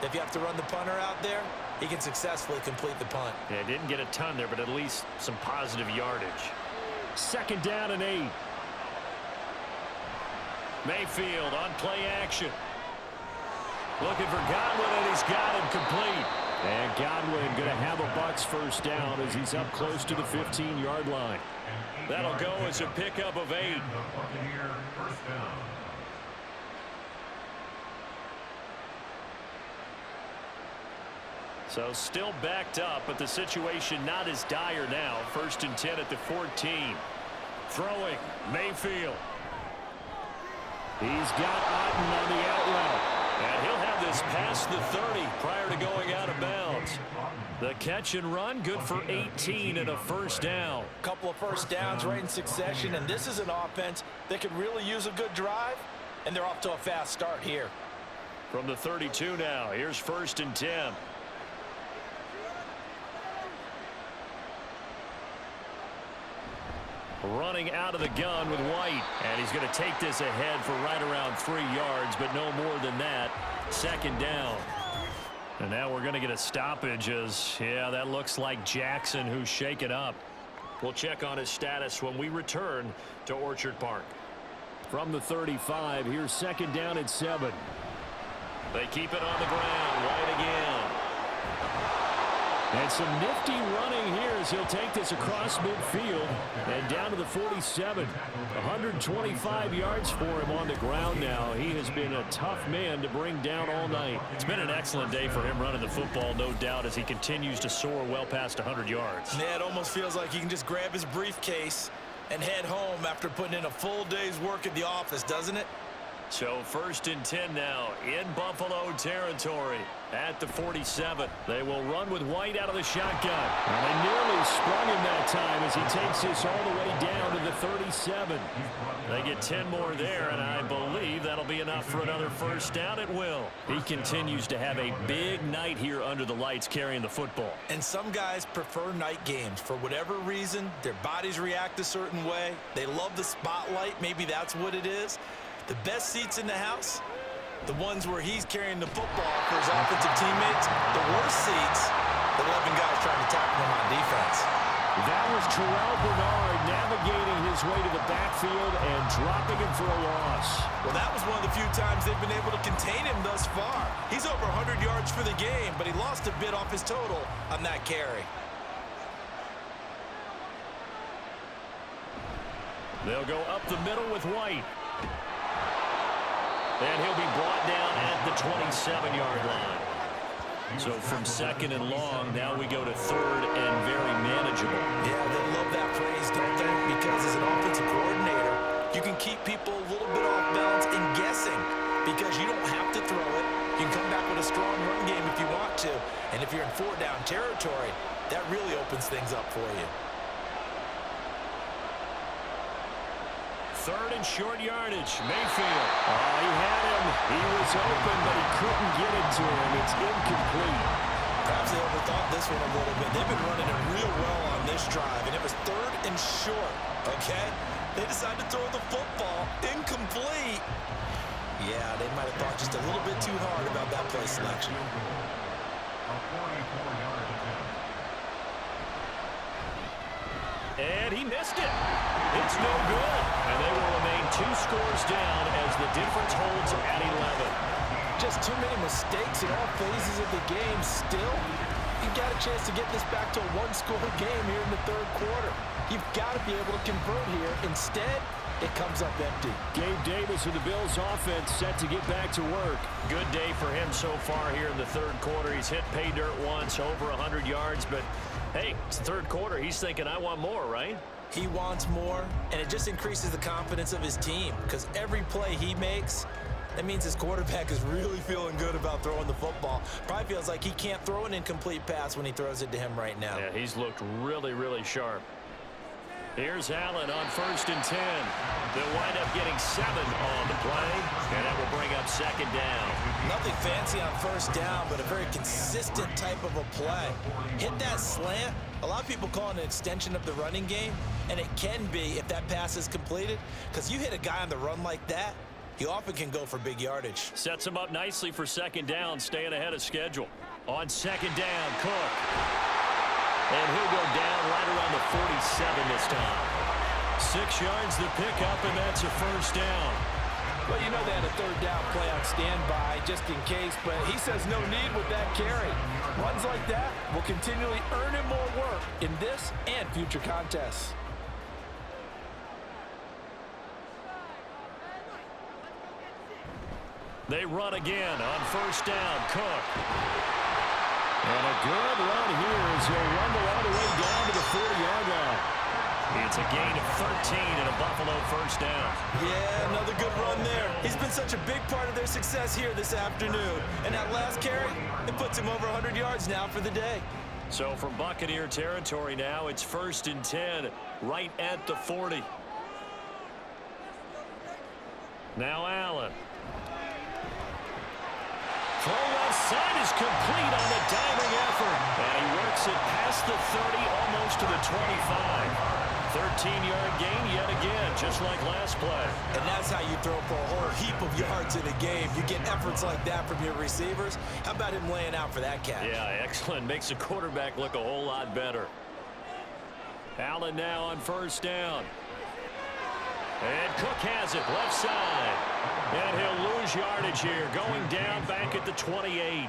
If you have to run the punter out there, he can successfully complete the punt. Yeah, didn't get a ton there, but at least some positive yardage. 2nd down and 8. Mayfield on play action. Looking for Godwin, and he's got him complete. And Godwin going to have a Bucs first down as he's up close to the 15-yard line. That'll go as a pickup of 8. So still backed up, but the situation not as dire now. 1st and 10 at the 14. Throwing, Mayfield. He's got Otten on the out route. And he'll have this past the 30 prior to going out of bounds. The catch and run, good for 18 and a first down. Couple of first downs right in succession, and this is an offense that could really use a good drive, and they're off to a fast start here. From the 32 now, here's 1st and 10. Running out of the gun with White. And he's going to take this ahead for right around 3 yards, but no more than that. 2nd down. And now we're going to get a stoppage as, yeah, that looks like Jackson who's shaken up. We'll check on his status when we return to Orchard Park. From the 35, here's 2nd down and 7. They keep it on the ground. White again. And some nifty running here as he'll take this across midfield and down to the 47. 125 yards for him on the ground now. He has been a tough man to bring down all night. It's been an excellent day for him running the football, no doubt, as he continues to soar well past 100 yards. Yeah, it almost feels like he can just grab his briefcase and head home after putting in a full day's work at the office, doesn't it? So 1st and 10 now in Buffalo territory at the 47. They will run with White out of the shotgun. And they nearly sprung him that time as he takes this all the way down to the 37. They get 10 more there, and I believe that'll be enough for another first down. It will. He continues to have a big night here under the lights carrying the football. And some guys prefer night games. For whatever reason, their bodies react a certain way. They love the spotlight. Maybe that's what it is. The best seats in the house, the ones where he's carrying the football for his offensive teammates. The worst seats, the 11 guys trying to tackle him on defense. That was Terrell Bernard navigating his way to the backfield and dropping him for a loss. Well, that was one of the few times they've been able to contain him thus far. He's over 100 yards for the game, but he lost a bit off his total on that carry. They'll go up the middle with White. And he'll be brought down at the 27-yard line. So from 2nd and long, now we go to 3rd and very manageable. Yeah, they love that phrase, don't they? Because as an offensive coordinator, you can keep people a little bit off balance and guessing because you don't have to throw it. You can come back with a strong run game if you want to. And if you're in 4-down territory, that really opens things up for you. 3rd and short yardage. Mayfield. Oh, he had him. He was open, but he couldn't get it to him. It's incomplete. Perhaps they overthought this one a little bit. They've been running it real well on this drive, and it was 3rd and short, okay? They decided to throw the football. Incomplete. Yeah, they might have thought just a little bit too hard about that play selection. And he missed it. It's no good. And they will remain 2 scores down as the difference holds at 11. Just too many mistakes in all phases of the game. Still, you've got a chance to get this back to a 1-score game here in the 3rd quarter. You've got to be able to convert here. Instead, it comes up empty. Gabe Davis of the Bills offense set to get back to work. Good day for him so far here in the 3rd quarter. He's hit pay dirt once, over 100 yards, but hey, it's the 3rd quarter. He's thinking, I want more, right? He wants more, and it just increases the confidence of his team because every play he makes, that means his quarterback is really feeling good about throwing the football. Probably feels like he can't throw an incomplete pass when he throws it to him right now. Yeah, he's looked really, really sharp. Here's Allen on 1st and 10. They'll wind up getting 7 on the play, and that will bring up 2nd down. Nothing fancy on 1st down, but a very consistent type of a play. Hit that slant. A lot of people call it an extension of the running game, and it can be if that pass is completed, because you hit a guy on the run like that, he often can go for big yardage. Sets him up nicely for second down, staying ahead of schedule. On second down, Cook. And he'll go down right around the 47 this time. 6 yards the pickup, and that's a first down. Well, you know they had a third down play on standby just in case, but he says no need with that carry. Runs like that will continually earn him more work in this and future contests. They run again on first down, Cook. And a good run here as he'll rumble all the way down to the 40-yard line. It's a gain of 13 and a Buffalo first down. Yeah, another good run there. He's been such a big part of their success here this afternoon. And that last carry, it puts him over 100 yards now for the day. So from Buccaneer territory now, it's 1st and 10, right at the 40. Now Allen. Throw left side is complete on the diving effort. And he works it past the 30, almost to the 25. 13-yard gain yet again, just like last play. And that's how you throw for a whole heap of yards in a game. You get efforts like that from your receivers. How about him laying out for that catch? Yeah, excellent. Makes the quarterback look a whole lot better. Allen now on first down. And Cook has it, left side. And he'll lose yardage here, going down back at the 28.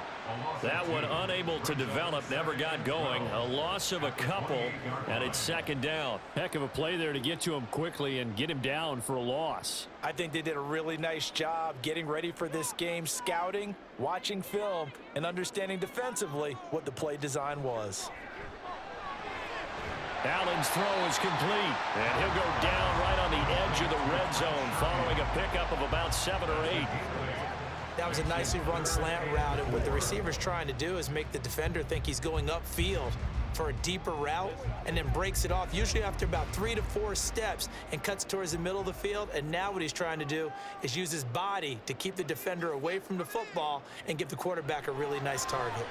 That one unable to develop, never got going. A loss of a couple, and it's second down. Heck of a play there to get to him quickly and get him down for a loss. I think they did a really nice job getting ready for this game, scouting, watching film, and understanding defensively what the play design was. Allen's throw is complete, and he'll go down right on the edge of the red zone following a pickup of about 7 or 8. That was a nicely run slant route, and what the receiver's trying to do is make the defender think he's going upfield for a deeper route and then breaks it off, usually after about 3 to 4 steps, and cuts towards the middle of the field. And now what he's trying to do is use his body to keep the defender away from the football and give the quarterback a really nice target.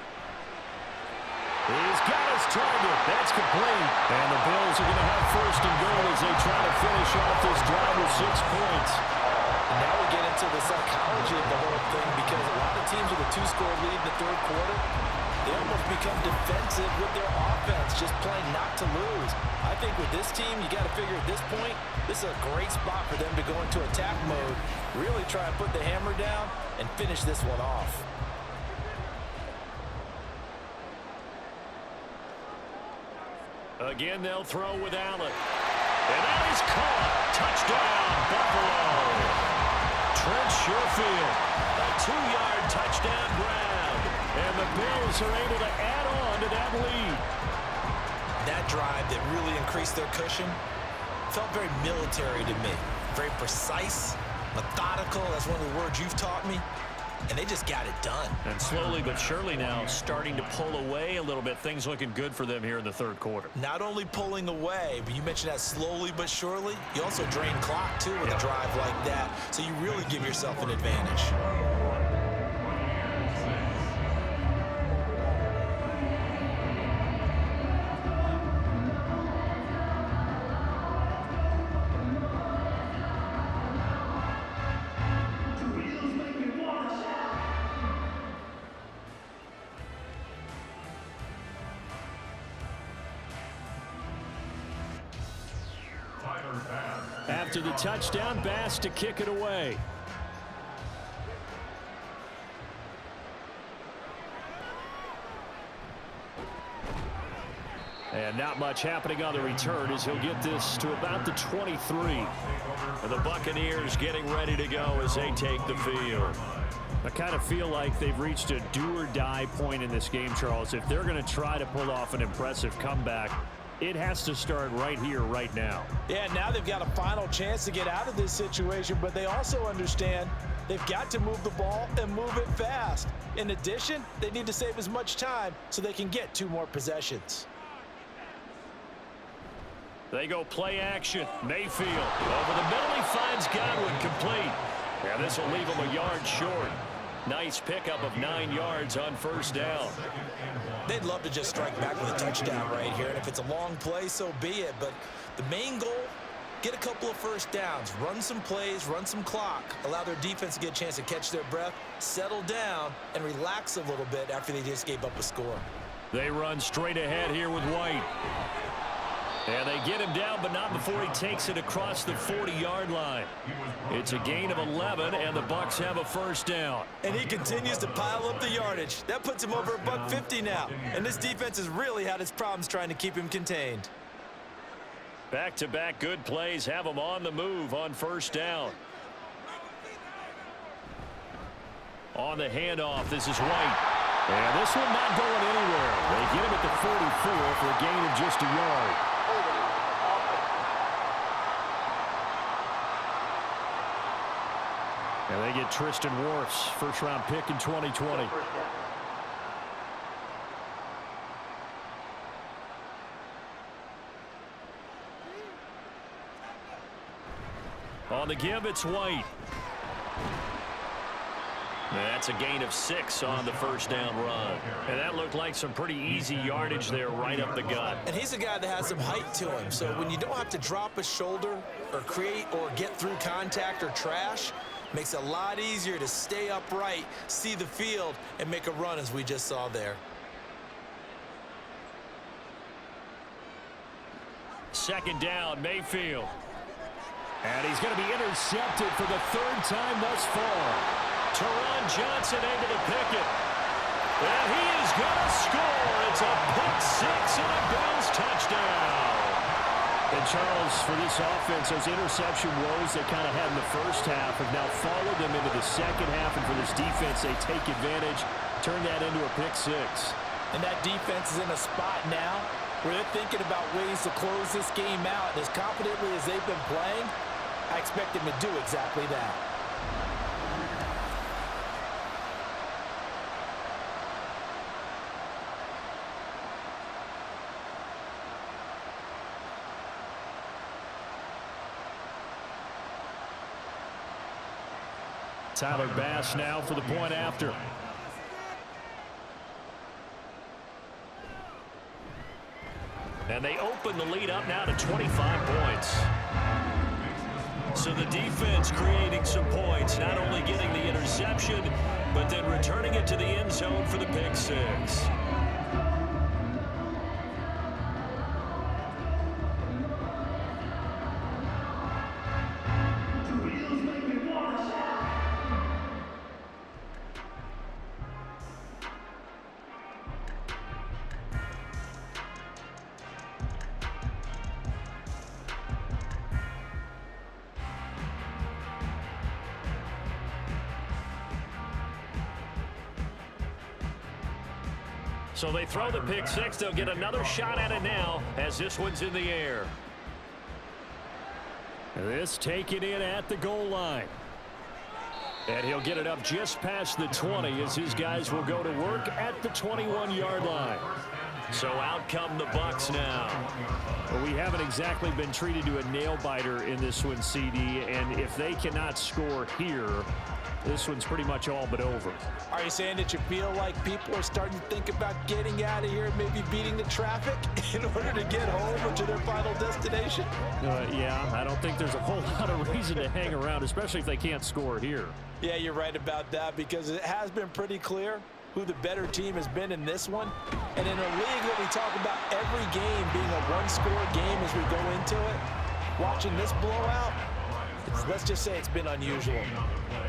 He's got his target. That's complete. And the Bills are going to have 1st and goal as they try to finish off this drive with 6 points. And now we get into the psychology of the whole thing, because a lot of teams with a 2-score lead in the third quarter, they almost become defensive with their offense, just playing not to lose. I think with this team, you got to figure at this point, this is a great spot for them to go into attack mode, really try and put the hammer down and finish this one off. Again, they'll throw with Allen. And that is caught. Touchdown, Buffalo. Trent Sherfield, a 2-yard touchdown grab. And the Bills are able to add on to that lead. That drive that really increased their cushion felt very military to me. Very precise, methodical. That's one of the words you've taught me. And they just got it done. And slowly but surely now starting to pull away a little bit. Things looking good for them here in the third quarter. Not only pulling away, but you mentioned that slowly but surely. You also drain clock, too, with a drive like that. So you really give yourself an advantage. After the touchdown, Bass to kick it away. And not much happening on the return as he'll get this to about the 23. And the Buccaneers getting ready to go as they take the field. I kind of feel like they've reached a do-or-die point in this game, Charles. If they're going to try to pull off an impressive comeback, it has to start right here, right now. Yeah, now they've got a final chance to get out of this situation, but they also understand they've got to move the ball and move it fast. In addition, they need to save as much time so they can get 2 more possessions. They go play action. Mayfield over the middle. He finds Godwin complete. And this will leave him a yard short. Nice pickup of 9 yards on first down. They'd love to just strike back with a touchdown right here. And if it's a long play, so be it. But the main goal Get a couple of first downs, run some plays, run some clock, allow their defense to get a chance to catch their breath, settle down, and relax a little bit after they just gave up a score. They run straight ahead here with White. And they get him down, but not before he takes it across the 40-yard line. It's a gain of 11, and the Bucs have a first down. And he continues to pile up the yardage. That puts him over $150 now. And this defense has really had its problems trying to keep him contained. Back-to-back good plays have him on the move on first down. On the handoff, this is White. And this one not going anywhere. They get him at the 44 for a gain of just a yard. And they get Tristan Wirfs, first-round pick in 2020. On the give, it's White. That's a gain of 6 on the first down run. And that looked like some pretty easy yardage there right up the gut. And he's a guy that has some height to him. So when you don't have to drop a shoulder or create or get through contact or trash, makes it a lot easier to stay upright, see the field, and make a run as we just saw there. Second down, Mayfield. And he's going to be intercepted for the third time thus far. Teron Johnson able to pick it. And he is going to score. It's a pick-6 and a Bills touchdown. And Charles, for this offense, those interception woes they kind of had in the first half have now followed them into the second half. And for this defense, they take advantage, turn that into a pick-6. And that defense is in a spot now where they're thinking about ways to close this game out. And as confidently as they've been playing, I expect them to do exactly that. Tyler Bass now for the point after. And they open the lead up now to 25 points. So the defense creating some points, not only getting the interception, but then returning it to the end zone for the pick-6. So they throw the pick-6. They'll get another shot at it now as this one's in the air. This taken in at the goal line. And he'll get it up just past the 20 as his guys will go to work at the 21-yard line. So out come the Bucs now. Well, we haven't exactly been treated to a nail-biter in this one, CD. And if they cannot score here, this one's pretty much all but over. Are you saying that you feel like people are starting to think about getting out of here and maybe beating the traffic in order to get home or to their final destination? Yeah, I don't think there's a whole lot of reason to hang around, especially if they can't score here. Yeah, you're right about that because it has been pretty clear who the better team has been in this one. And in a league that we talk about every game being a one-score game as we go into it, watching this blowout, let's just say it's been unusual.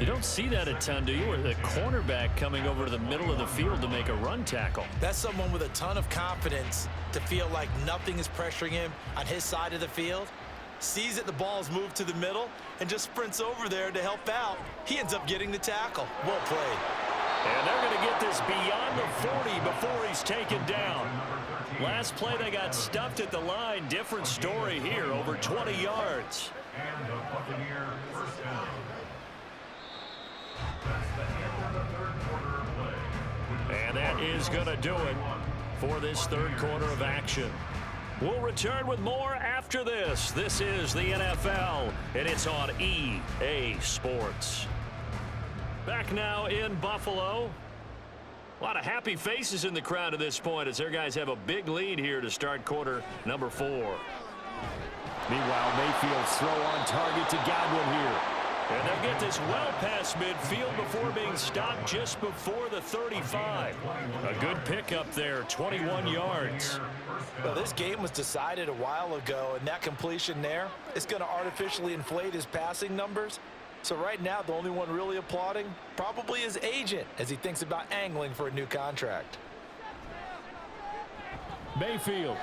You don't see that a ton, do you? Or the cornerback coming over to the middle of the field to make a run tackle. That's someone with a ton of confidence to feel like nothing is pressuring him on his side of the field. Sees that the ball's moved to the middle and just sprints over there to help out. He ends up getting the tackle. Well played. And they're going to get this beyond the 40 before he's taken down. Last play, they got stuffed at the line. Different story here, over 20 yards. And the Buccaneers first down. And that is going to do it for this third quarter of action. We'll return with more after this. This is the NFL, and it's on EA Sports. Back now in Buffalo. A lot of happy faces in the crowd at this point as their guys have a big lead here to start quarter number 4. Meanwhile, Mayfield's throw on target to Godwin here. And they'll get this well past midfield before being stopped just before the 35. A good pickup there, 21 yards. Well, this game was decided a while ago, and that completion there is going to artificially inflate his passing numbers. So right now, the only one really applauding probably his agent as he thinks about angling for a new contract. Mayfield.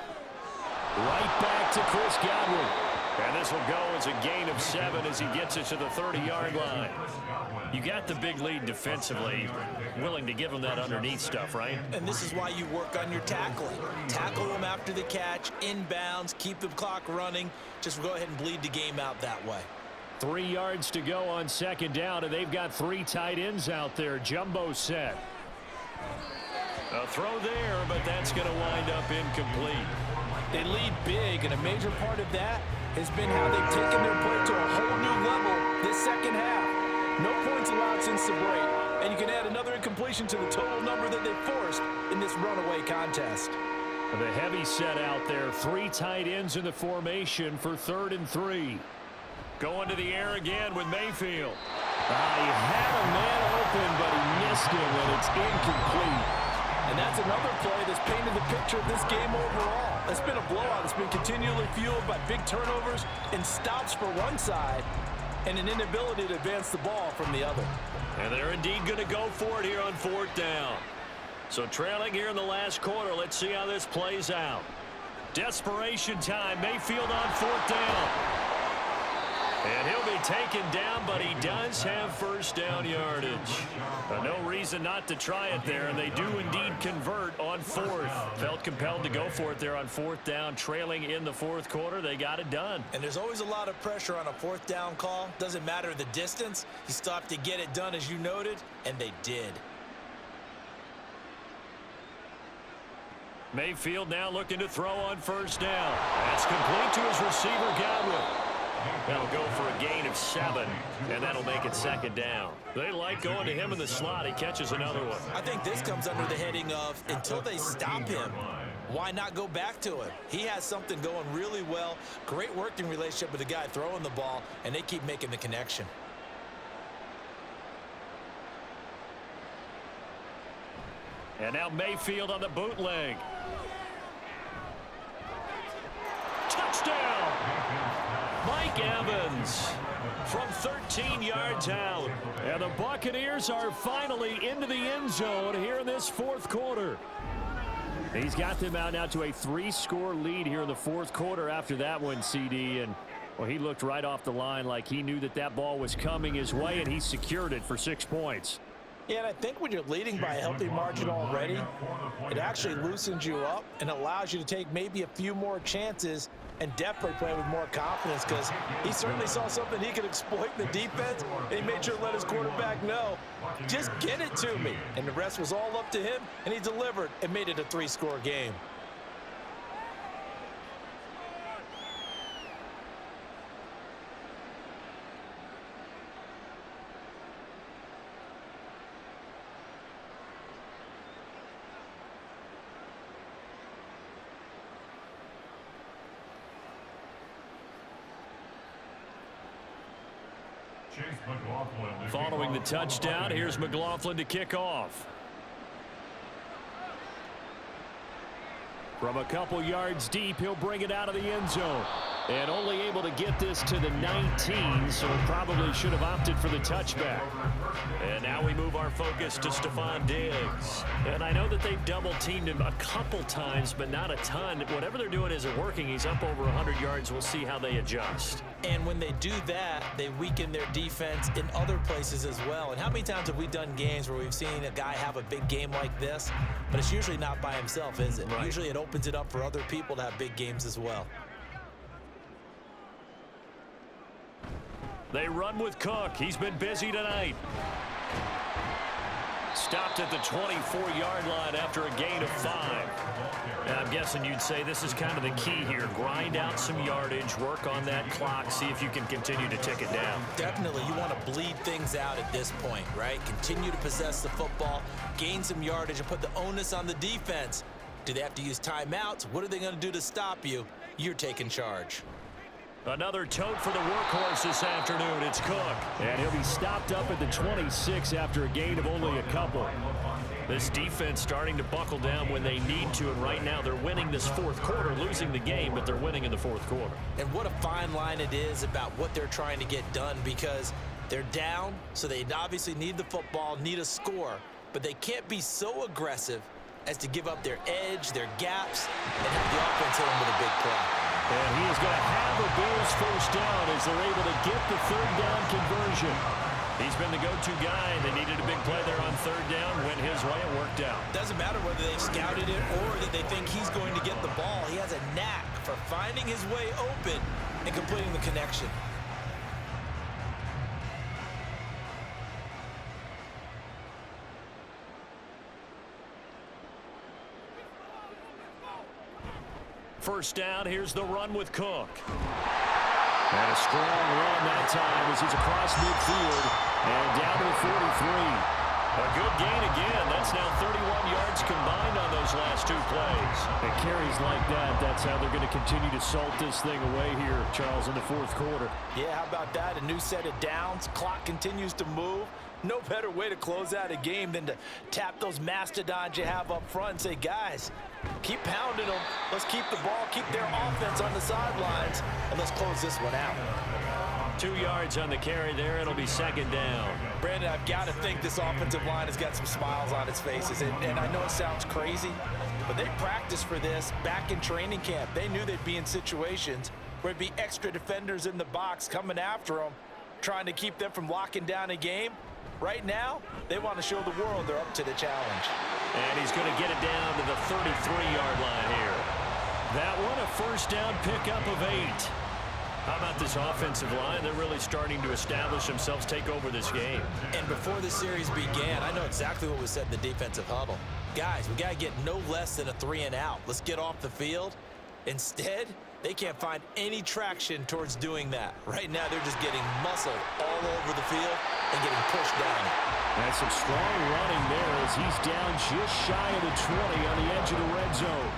Right back to Chris Godwin. And this will go as a gain of 7 as he gets it to the 30-yard line. You got the big lead defensively. Willing to give him that underneath stuff, right? And this is why you work on your tackling. Tackle them after the catch, inbounds, keep the clock running. Just go ahead and bleed the game out that way. 3 yards to go on second down, and they've got 3 tight ends out there. Jumbo set. A throw there, but that's going to wind up incomplete. They lead big, and a major part of that has been how they've taken their play to a whole new level this second half. No points allowed since the break, and you can add another incompletion to the total number that they forced in this runaway contest. The heavy set out there. 3 tight ends in the formation for 3rd and 3. Going to the air again with Mayfield. He had a man open, but he missed him, and it's incomplete. And that's another play that's painted the picture of this game overall. It's been a blowout. It's been continually fueled by big turnovers and stops for one side and an inability to advance the ball from the other. And they're indeed going to go for it here on 4th down. So trailing here in the last quarter. Let's see how this plays out. Desperation time. Mayfield on 4th down. And he'll be taken down, but he does have first down yardage. No reason not to try it there, and they do indeed convert on 4th. Felt compelled to go for it there on 4th down, trailing in the 4th quarter. They got it done. And there's always a lot of pressure on a 4th down call. Doesn't matter the distance. You stop to get it done, as you noted, and they did. Mayfield now looking to throw on first down. That's complete to his receiver, Godwin. That'll go for a gain of 7, and that'll make it 2nd down. They like going to him in the slot. He catches another one. I think this comes under the heading of until they stop him, why not go back to him? He has something going really well. Great working relationship with the guy throwing the ball, and they keep making the connection. And now Mayfield on the bootleg. Touchdown! Mike Evans from 13 yards out. And the Buccaneers are finally into the end zone here in this 4th quarter. He's got them out now to a 3-score lead here in the 4th quarter after that one, CD. And, well, he looked right off the line like he knew that that ball was coming his way, and he secured it for 6 points. Yeah, and I think when you're leading by a healthy margin already, it actually loosens you up and allows you to take maybe a few more chances and definitely play with more confidence, because he certainly saw something he could exploit in the defense, and he made sure to let his quarterback know, just get it to me. And the rest was all up to him, and he delivered and made it a 3-score game. Following the touchdown, here's McLaughlin to kick off. From a couple yards deep, he'll bring it out of the end zone. And only able to get this to the 19, so probably should have opted for the touchback. And now we move our focus to Stephon Diggs. And I know that they've double-teamed him a couple times, but not a ton. Whatever they're doing isn't working. He's up over 100 yards. We'll see how they adjust. And when they do that, they weaken their defense in other places as well. And how many times have we done games where we've seen a guy have a big game like this, but it's usually not by himself, is it? Right. Usually it opens it up for other people to have big games as well. They run with Cook. He's been busy tonight. Stopped at the 24-yard line after a gain of 5. And I'm guessing you'd say this is kind of the key here. Grind out some yardage, work on that clock, see if you can continue to tick it down. Definitely. You want to bleed things out at this point, right? Continue to possess the football, gain some yardage, and put the onus on the defense Do they have to use timeouts? What are they going to do to stop you? You're taking charge. Another tote for the workhorse this afternoon. It's Cook. And he'll be stopped up at the 26 after a gain of only a couple. This defense starting to buckle down when they need to, and right now they're winning this fourth quarter, losing the game, but they're winning in the fourth quarter. And what a fine line it is about what they're trying to get done, because they're down, so they obviously need the football, need a score, but they can't be so aggressive as to give up their edge, their gaps, and have the offense hit them with a big play. And he is going to have a Bills first down as they're able to get the third down conversion. He's been the go-to guy. They needed a big play there on third down. Went his way. It worked out. Doesn't matter whether they've scouted it or that they think he's going to get the ball. He has a knack for finding his way open and completing the connection. First down, here's the run with Cook. And a strong run that time as he's across midfield and down to the 43. A good gain again. That's now 31 yards combined on those last two plays. And carries like that, that's how they're going to continue to salt this thing away here, Charles, in the fourth quarter. Yeah, how about that? A new set of downs. Clock continues to move. No better way to close out a game than to tap those mastodons you have up front and say, guys, keep pounding them. Let's keep the ball, keep their offense on the sidelines, and let's close this one out. 2 yards on the carry there. It'll be second down. Brandon, I've got to think this offensive line has got some smiles on its faces. And I know it sounds crazy, but they practiced for this back in training camp. They knew they'd be in situations where it'd be extra defenders in the box coming after them, trying to keep them from locking down a game. Right now, they want to show the world they're up to the challenge. And he's going to get it down to the 33-yard line here. That one, a first down pickup of 8. How about this offensive line? They're really starting to establish themselves, take over this game. And before the series began, I know exactly what was said in the defensive huddle. Guys, we got to get no less than a 3 and out. Let's get off the field. Instead, they can't find any traction towards doing that. Right now, they're just getting muscled all over the field and getting pushed down. That's some strong running there as he's down just shy of the 20 on the edge of the red zone.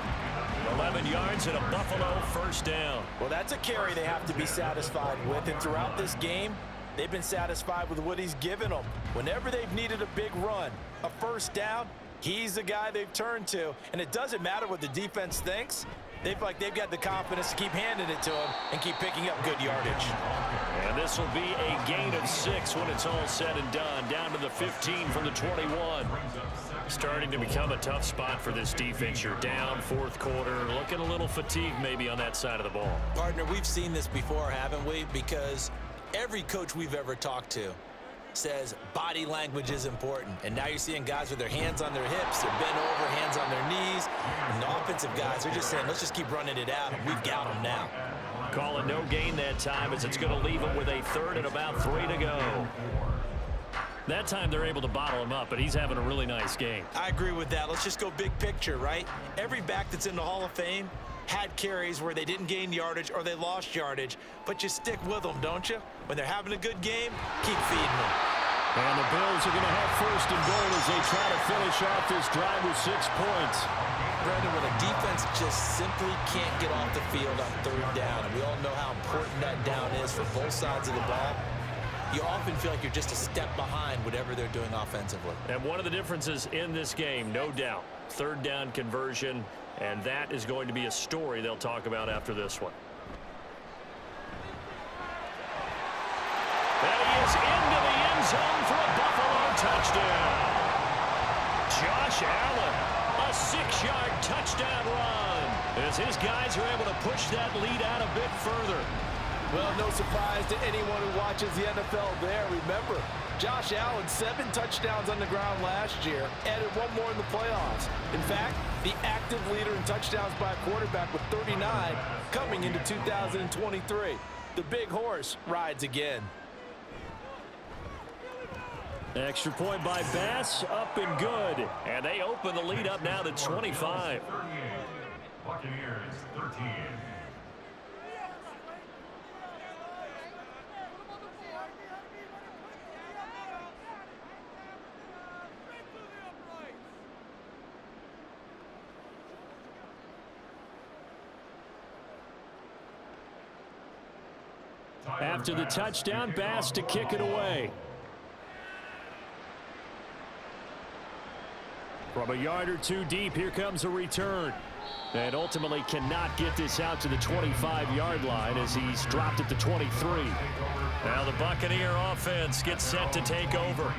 11 yards and a Buffalo first down. Well, that's a carry they have to be satisfied with. And throughout this game, they've been satisfied with what he's given them. Whenever they've needed a big run, a first down, he's the guy they've turned to. And it doesn't matter what the defense thinks. They've got the confidence to keep handing it to him and keep picking up good yardage. And this will be a gain of 6 when it's all said and done. Down to the 15 from the 21. Starting to become a tough spot for this defense. You're down fourth quarter, looking a little fatigued maybe on that side of the ball. Partner, we've seen this before, haven't we? Because every coach we've ever talked to says body language is important. And now you're seeing guys with their hands on their hips, they're bent over, hands on their knees. And the offensive guys are just saying, let's just keep running it out, and we've got them now. Calling no gain that time as it's going to leave them with a third and about 3 to go. That time they're able to bottle him up, but he's having a really nice game. I agree with that. Let's just go big picture, right? Every back that's in the Hall of Fame had carries where they didn't gain yardage or they lost yardage, but you stick with them, don't you? When they're having a good game, keep feeding them. And the Bills are going to have first and goal as they try to finish off this drive with 6 points. Brandon, when a defense just simply can't get off the field on third down, and we all know how important that down is for both sides of the ball, you often feel like you're just a step behind whatever they're doing offensively. And one of the differences in this game, no doubt, third down conversion, and that is going to be a story they'll talk about after this one. And he is into the end zone for a Buffalo touchdown. Josh Allen, a 6-yard touchdown run as his guys are able to push that lead out a bit further. Well, no surprise to anyone who watches the NFL there. Remember, Josh Allen, 7 touchdowns on the ground last year, added 1 more in the playoffs. In fact, the active leader in touchdowns by a quarterback with 39 coming into 2023. The big horse rides again. Extra point by Bass, up and good. And they open the lead up now to 25. Buccaneers 13. After the touchdown, Bass to kick it away. From a yard or two deep, here comes a return. And ultimately cannot get this out to the 25-yard line as he's dropped at the 23. Now the Buccaneer offense gets set to take over.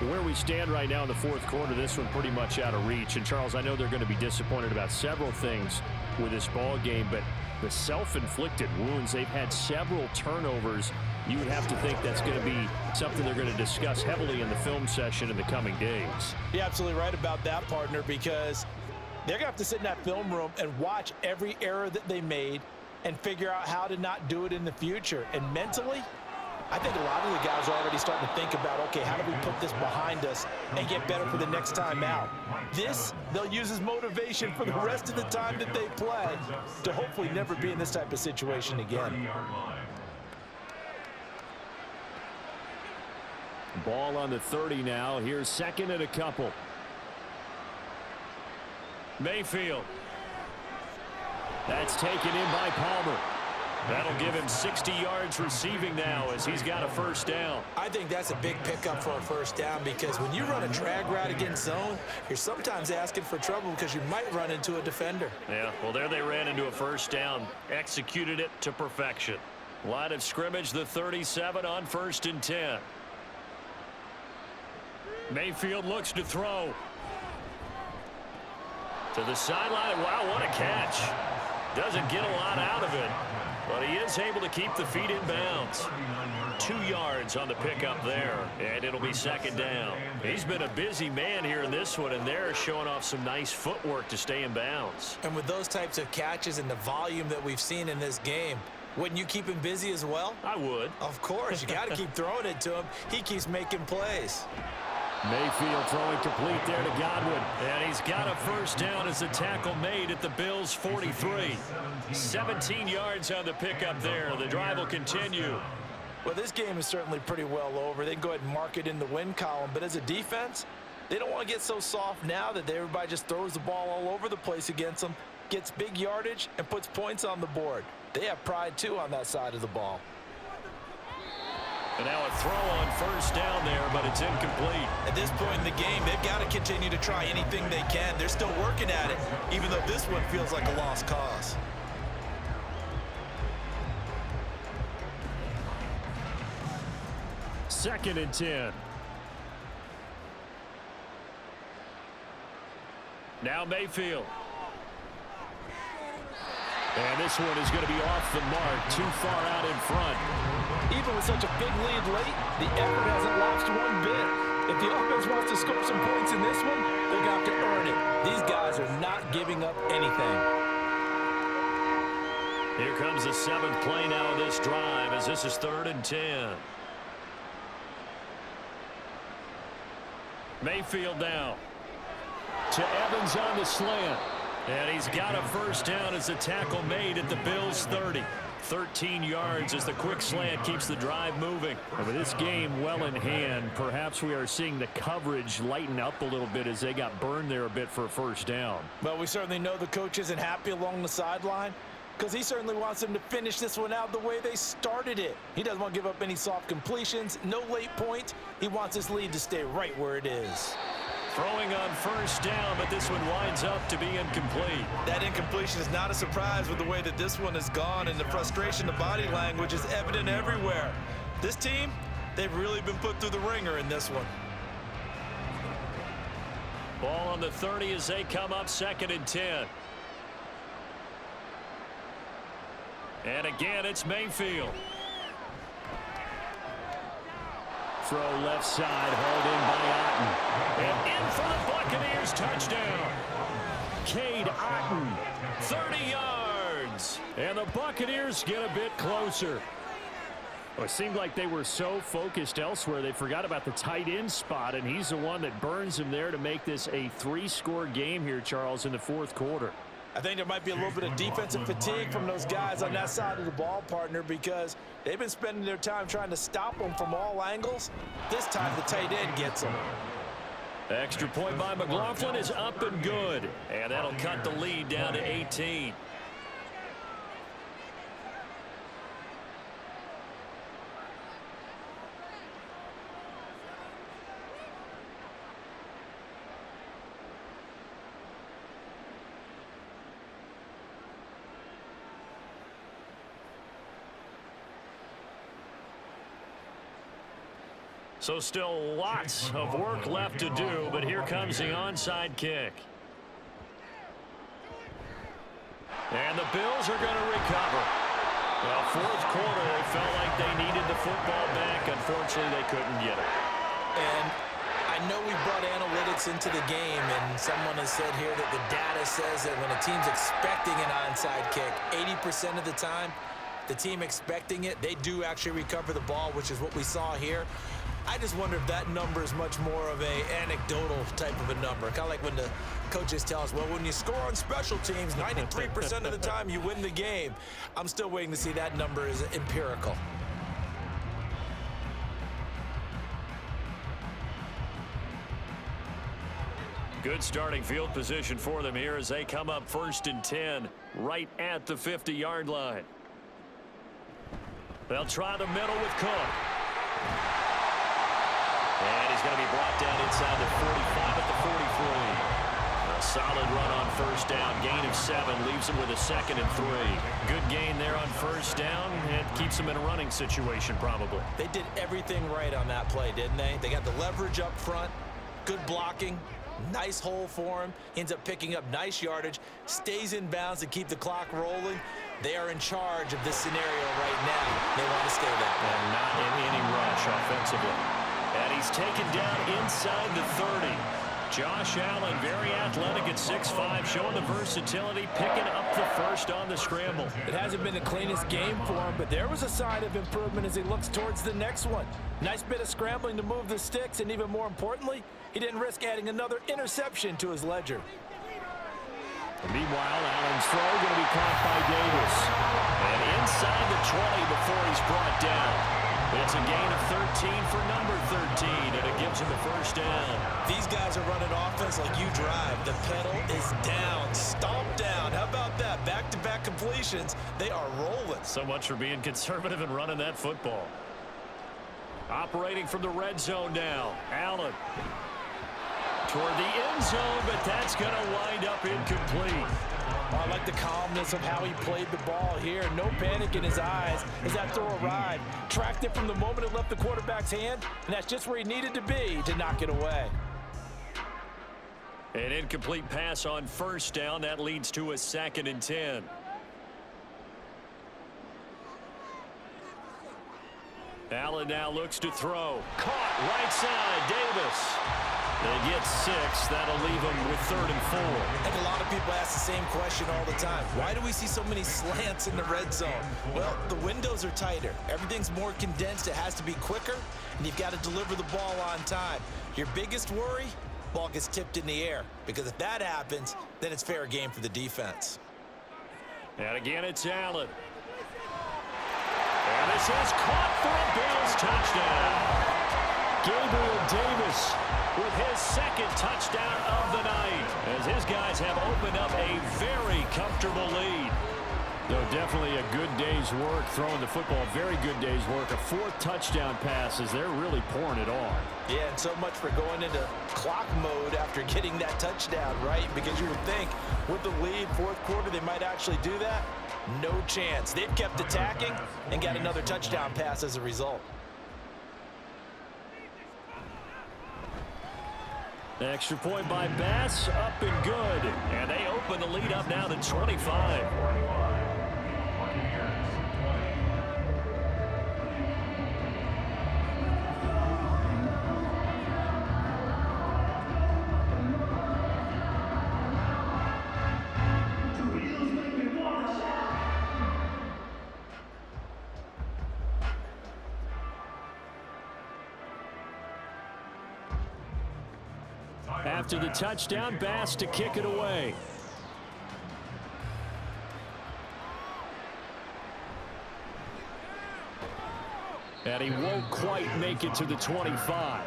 Where we stand right now in the fourth quarter, this one pretty much out of reach. And, Charles, I know they're going to be disappointed about several things with this ball game, but the self-inflicted wounds, they've had several turnovers. You would have to think that's going to be something they're going to discuss heavily in the film session in the coming days. You're absolutely right about that, partner, because they're going to have to sit in that film room and watch every error that they made and figure out how to not do it in the future. And mentally, I think a lot of the guys are already starting to think about, okay, how do we put this behind us and get better for the next time out? This, they'll use as motivation for the rest of the time that they play to hopefully never be in this type of situation again. Ball on the 30 now. Here's second and a couple. Mayfield. That's taken in by Palmer. That'll give him 60 yards receiving now as he's got a first down. I think that's a big pickup for a first down because when you run a drag route against zone, you're sometimes asking for trouble because you might run into a defender. Yeah, well, there they ran into a first down. Executed it to perfection. Line of scrimmage, the 37 on 1st and 10. Mayfield looks to throw. To the sideline. Wow, what a catch. Doesn't get a lot out of it, but he is able to keep the feet in bounds. 2 yards on the pickup there, and it'll be second down. He's been a busy man here in this one, and they're showing off some nice footwork to stay in bounds. And with those types of catches and the volume that we've seen in this game, wouldn't you keep him busy as well? I would. Of course. You got to keep throwing it to him. He keeps making plays. Mayfield throwing complete there to Godwin. And he's got a first down as the tackle made at the Bills' 43. 17 yards on the pickup there. The drive will continue. Well, this game is certainly pretty well over. They can go ahead and mark it in the win column. But as a defense, they don't want to get so soft now that everybody just throws the ball all over the place against them, gets big yardage, and puts points on the board. They have pride, too, on that side of the ball. And now a throw on first down there, but it's incomplete. At this point in the game, they've got to continue to try anything they can. They're still working at it, even though this one feels like a lost cause. Second and 10. Now Mayfield. And this one is going to be off the mark, too far out in front. Even with such a big lead late, the effort hasn't lapsed one bit. If the offense wants to score some points in this one, they're going to have to earn it. These guys are not giving up anything. Here comes the 7th play now of this drive as this is 3rd and 10. Mayfield now. To Evans on the slant. And he's got a first down as the tackle made at the Bills' 30. 13 yards as the quick slant keeps the drive moving. And with this game well in hand, perhaps we are seeing the coverage lighten up a little bit as they got burned there a bit for a first down. Well, we certainly know the coach isn't happy along the sideline because he certainly wants them to finish this one out the way they started it. He doesn't want to give up any soft completions, no late points. He wants this lead to stay right where it is. Throwing on first down, but this one winds up to be incomplete. That incompletion is not a surprise with the way that this one has gone, and the frustration, the body language is evident everywhere. This team, they've really been put through the ringer in this one. Ball on the 30 as they come up 2nd and 10. And again, it's Mayfield. Throw left side, hauled in by Otten. And in for the Buccaneers, touchdown. Cade Otten, 30 yards. And the Buccaneers get a bit closer. Well, it seemed like they were so focused elsewhere, they forgot about the tight end spot, and he's the one that burns him there to make this a 3-score game here, Charles, in the fourth quarter. I think there might be a little bit of defensive fatigue from those guys on that side of the ball, partner, because they've been spending their time trying to stop them from all angles. This time the tight end gets them. Extra point by McLaughlin is up and good. And that'll cut the lead down to 18. So still lots of work left to do, but here comes the onside kick. And the Bills are going to recover. Well, fourth quarter, they felt like they needed the football back. Unfortunately, they couldn't get it. And I know we brought analytics into the game, and someone has said here that the data says that when a team's expecting an onside kick, 80% of the time, the team expecting it, they do actually recover the ball, which is what we saw here. I just wonder if that number is much more of a anecdotal type of a number. Kind of like when the coaches tell us, well, when you score on special teams, 93% of the time you win the game. I'm still waiting to see that number is empirical. Good starting field position for them here as they come up 1st and 10, right at the 50-yard line. They'll try the middle with Cook. And he's going to be brought down inside the 45 at the 43. A solid run on 1st down. Gain of 7 leaves him with a 2nd and 3. Good gain there on 1st down. It keeps him in a running situation probably. They did everything right on that play, didn't they? They got the leverage up front, good blocking, nice hole for him. He ends up picking up nice yardage, stays in bounds to keep the clock rolling. They are in charge of this scenario right now. They want to stay that way. And not in any rush offensively. And he's taken down inside the 30. Josh Allen, very athletic at 6'5", showing the versatility, picking up the first on the scramble. It hasn't been the cleanest game for him, but there was a sign of improvement as he looks towards the next one. Nice bit of scrambling to move the sticks, and even more importantly, he didn't risk adding another interception to his ledger. Meanwhile, Allen's throw going to be caught by Davis. And inside the 20 before he's brought down. It's a gain of 13 for number 13, and it gives him a 1st down. These guys are running offense like you drive. The pedal is down, stomp down. How about that? Back-to-back completions. They are rolling. So much for being conservative and running that football. Operating from the red zone now. Allen toward the end zone, but that's going to wind up incomplete. I like the calmness of how he played the ball here. No panic in his eyes as that throw arrived. Tracked it from the moment it left the quarterback's hand, and that's just where he needed to be to knock it away. An incomplete pass on 1st down. That leads to a 2nd and 10. Allen now looks to throw. Caught right side, Davis. They get 6. That'll leave them with 3rd and 4. I think a lot of people ask the same question all the time. Why do we see so many slants in the red zone? Well, the windows are tighter. Everything's more condensed. It has to be quicker, and you've got to deliver the ball on time. Your biggest worry? Ball gets tipped in the air, because if that happens, then it's fair game for the defense. And again, it's Allen. And this is caught for a Bills touchdown. Gabriel Davis with his 2nd touchdown of the night, as his guys have opened up a very comfortable lead. No, definitely a good day's work throwing the football. Very good day's work. A 4th touchdown pass as they're really pouring it on. Yeah, and so much for going into clock mode after getting that touchdown, right? Because you would think with the lead, 4th quarter, they might actually do that. No chance. They've kept attacking and got another touchdown pass as a result. Extra point by Bass, up and good. And they open the lead up now to 25. After the touchdown, Bass to kick it away. And he won't quite make it to the 25.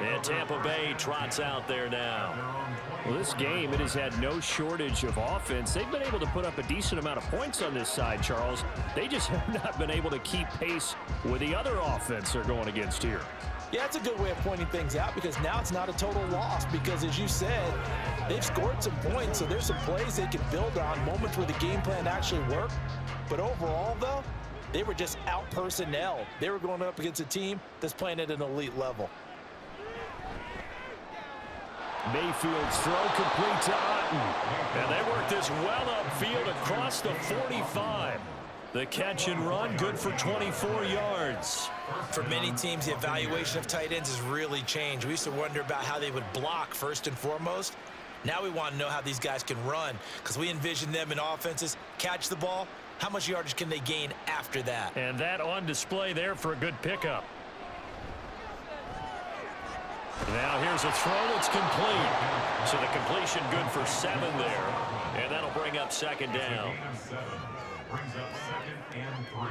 And Tampa Bay trots out there now. Well, this game, it has had no shortage of offense. They've been able to put up a decent amount of points on this side, Charles. They just have not been able to keep pace with the other offense they're going against here. Yeah, that's a good way of pointing things out, because now it's not a total loss, because as you said, they've scored some points, so there's some plays they can build on, moments where the game plan actually worked. But overall, though, They were just out personnel. They were going up against a team that's playing at an elite level. Mayfield's throw complete to Otten. And they work this well upfield across the 45. The catch and run, good for 24 yards. For many teams, the evaluation of tight ends has really changed. We used to wonder about how they would block first and foremost. Now we want to know how these guys can run, because we envision them in offenses catch the ball. How much yardage can they gain after that? And that on display there for a good pickup. Now here's a throw that's complete. So the completion good for 7 there. And that'll bring up second down. Brings up 2nd and 3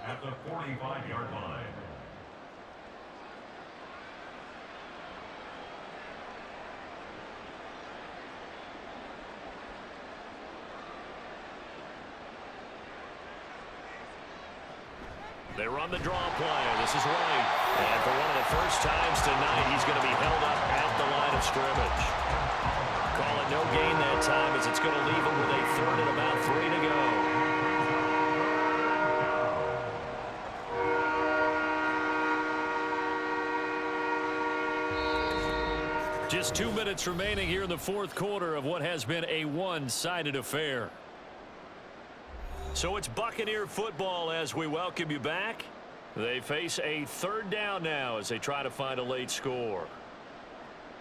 at the 45-yard line. They run the draw play. This is White. And for one of the first times tonight, he's going to be held up at the line of scrimmage. Call it no gain that time, as it's going to leave him with a 3rd and about 3 to go. Just 2 minutes remaining here in the 4th quarter of what has been a one-sided affair. So it's Buccaneer football as we welcome you back. They face a 3rd down now as they try to find a late score.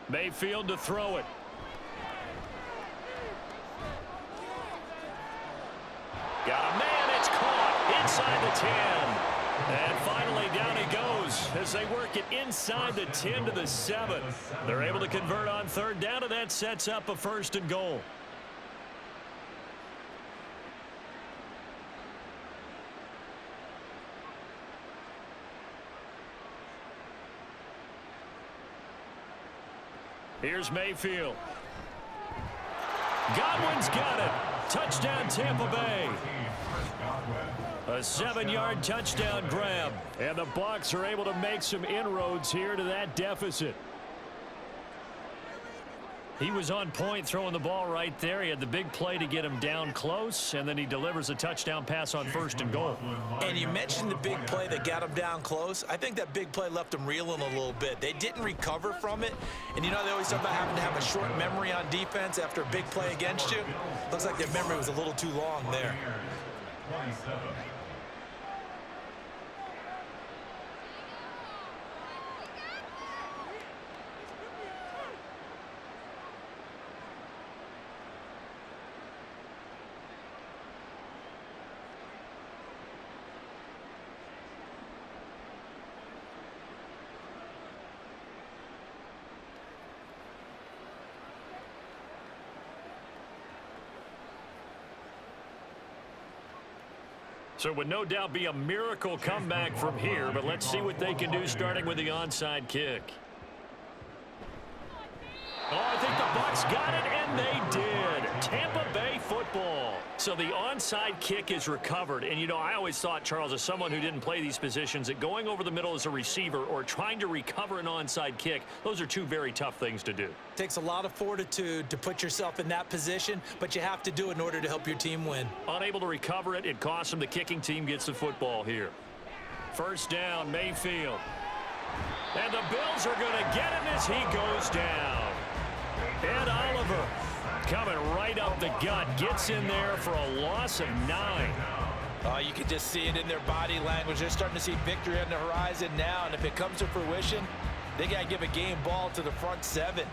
Mayfield to throw it. Got a man, it's caught inside the 10. And finally down he goes as they work it inside the 10 to the 7. They're able to convert on 3rd down, and that sets up a 1st and goal. Here's Mayfield. Godwin's got it. Touchdown, Tampa Bay. A 7-yard touchdown grab. And the Bucs are able to make some inroads here to that deficit. He was on point throwing the ball right there. He had the big play to get him down close, and then he delivers a touchdown pass on 1st and goal. And you mentioned the big play that got him down close. I think that big play left him reeling a little bit. They didn't recover from it. And you know, they always talk about having to have a short memory on defense after a big play against you. Looks like their memory was a little too long there. 27. So it would no doubt be a miracle comeback from here, but let's see what they can do starting with the onside kick. Oh, I think the Bucs got it, and they did. Tampa Bay football. So the onside kick is recovered. And, you know, I always thought, Charles, as someone who didn't play these positions, that going over the middle as a receiver or trying to recover an onside kick, those are 2 very tough things to do. Takes a lot of fortitude to put yourself in that position, but you have to do it in order to help your team win. Unable to recover it, it costs them. The kicking team gets the football here. 1st down, Mayfield. And the Bills are going to get him as he goes down. Ed Oliver coming right up the gut, gets in there for a loss of 9. You can just see it in their body language. They're starting to see victory on the horizon now, and if it comes to fruition, they got to give a game ball to the front 7.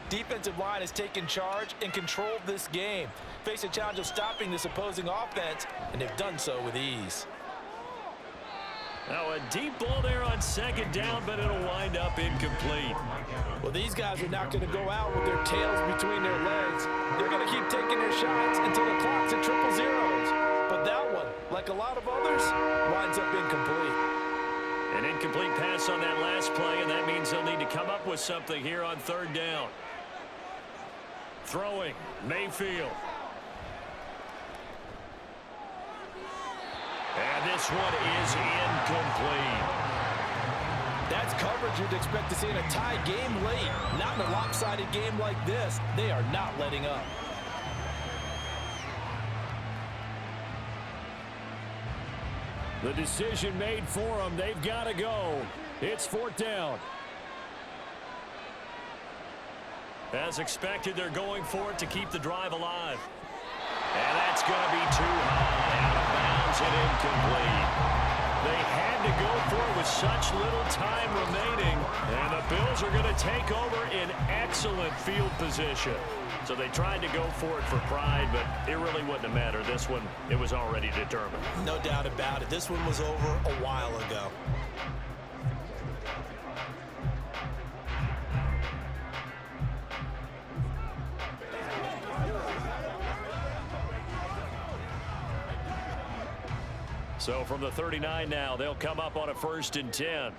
Defensive line has taken charge and controlled this game. Face a challenge of stopping this opposing offense, and they've done so with ease. Now a deep ball there on 2nd down, but it'll wind up incomplete. Well, these guys are not going to go out with their tails between their legs. They're going to keep taking their shots until the clock's at 000. But that one, like a lot of others, winds up incomplete. An incomplete pass on that last play, and that means they'll need to come up with something here on 3rd down. Throwing, Mayfield. And this one is incomplete. That's coverage you'd expect to see in a tie game late. Not in a lopsided game like this. They are not letting up. The decision made for them. They've got to go. It's 4th down. As expected, they're going for it to keep the drive alive. And that's going to be too high. Out of bounds and incomplete. They had to go for it with such little time remaining. And the Bills are going to take over in excellent field position. So they tried to go for it for pride, but it really wouldn't have mattered. This one, it was already determined. No doubt about it. This one was over a while ago. So from the 39 now, they'll come up on a 1st and 10.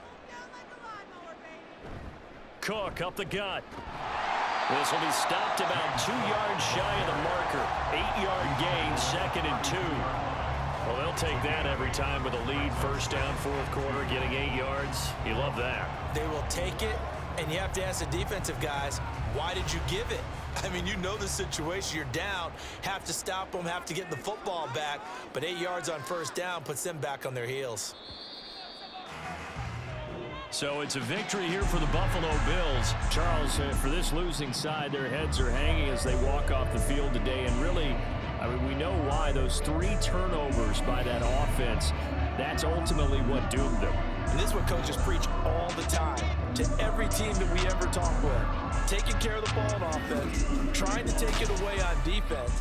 Cook up the gut. This will be stopped about 2 yards shy of the marker. 8-yard gain, 2nd and 2. Well, they'll take that every time with a lead. 1st down, 4th quarter, getting 8 yards. You love that. They will take it, and you have to ask the defensive guys, why did you give it? I mean, you know the situation. You're down, have to stop them, have to get the football back, but 8 yards on 1st down puts them back on their heels. So it's a victory here for the Buffalo Bills. Charles, for this losing side, their heads are hanging as they walk off the field today. And really, I mean, we know why. Those 3 turnovers by that offense, that's ultimately what doomed them. And this is what coaches preach all the time to every team that we ever talk with. Taking care of the ball on offense, trying to take it away on defense.